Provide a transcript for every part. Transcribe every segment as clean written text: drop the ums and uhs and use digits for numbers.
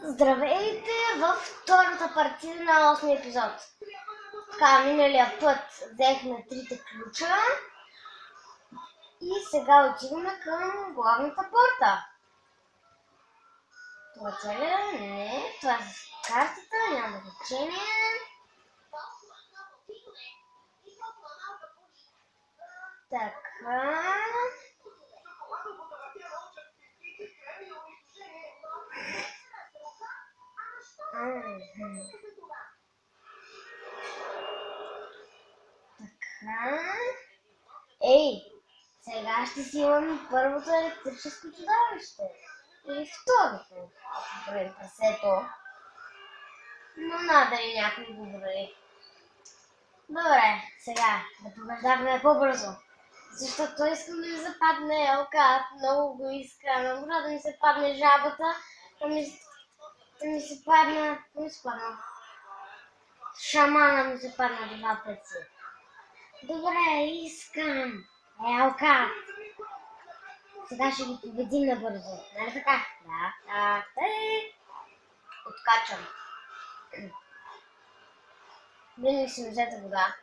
Здравейте във втората партида на 8 епизод. Така, миналия път взехме трите ключа и сега отиваме към главната порта. Това целя? Не. Това е с картата, няма значение. Така. Така. Ей, сега ще си имаме първото електрическо чудовище. Или второто, ако броим прасето. Но надали някой го брои. Добре, сега да побеждаваме по-бързо. Защото искам да ми западне елка, много го иска. Не може да ми се падне жабата, да ми се падна... Шамана ми се падна два пъти. Добре, искам елка. Сега ще ги победим набързо. Нали така? Да. Откачам. Блин, си взета вода.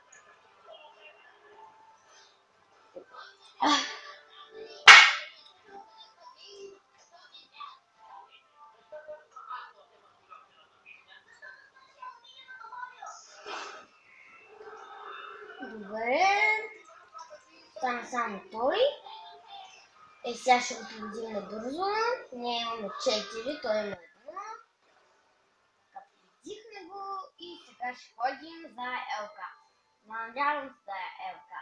Добре. Стана само той. Сега ще го победим набързо. Ние имаме 4, той има 1. Победихме го и сега ще ходим за елка. Надявам се да е елка.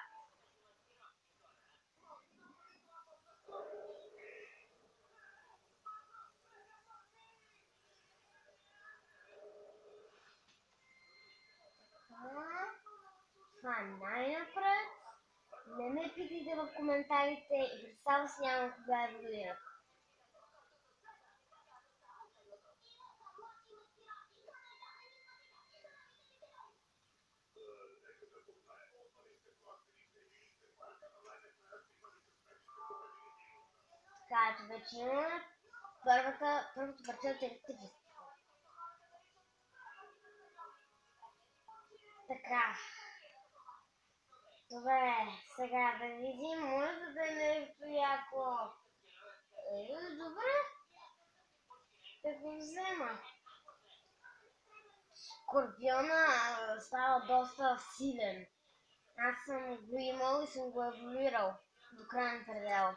Това е най-напред. Не ме питайте в коментарите и представа си няма кога еволюира. Така, ето вече имаме първото парче от електричество. Така. Добре, сега да видим, може да е нещо яко. Добре. Да го взема. Скорпиона става доста силен. Аз съм го имал и съм го еволюирал до крайен предел.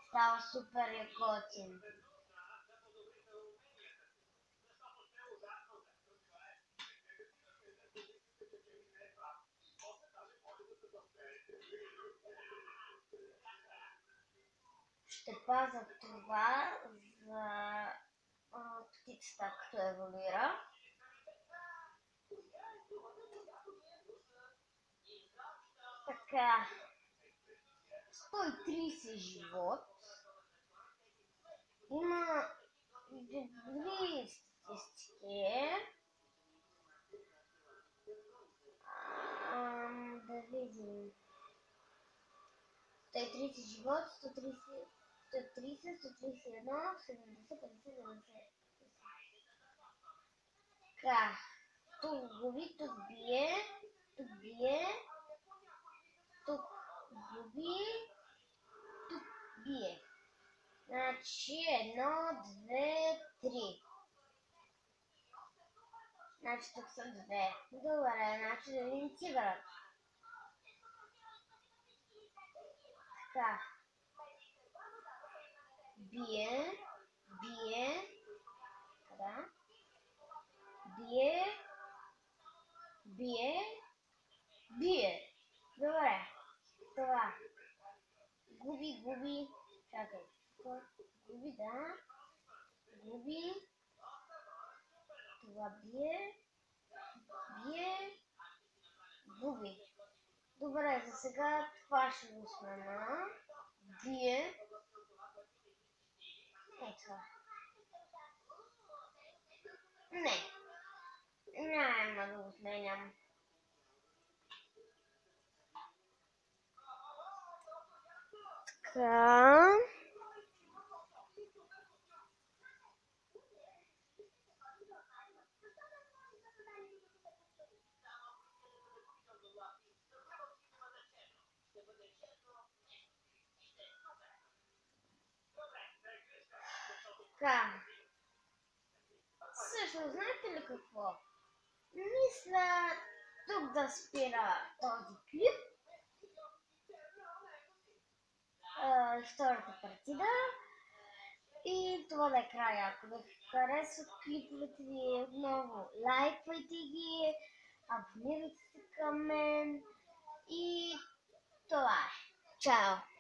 Става супер якотин. Ще пазя това за птицата, като еволюира. Така. 130 живот. Има добри статистики. Да видим. 130 живот, 130, 131, 70, 50, 90. Така. Тук губи, тук бие, тук бие, тук губи, тук бие. Значи 1, 2, 3. Значи тук са 2. Добре, значи да видим тигърът. Така. Бие, бие. Къде? Бие, бие, бие. Добре. Това. Губи. Чакай. Губи, да. Губи. Това бие. Бие. Губи. Добре, за сега това ще го смена. Бие. Това. Не. Няма да го сменям. Така. какво? Мисля тук да спира този клип. Втората партида. И това да е края. Ако да ви харесват клиповете ви, отново лайквайте ги, абонирайте се към мен и това е. Чао!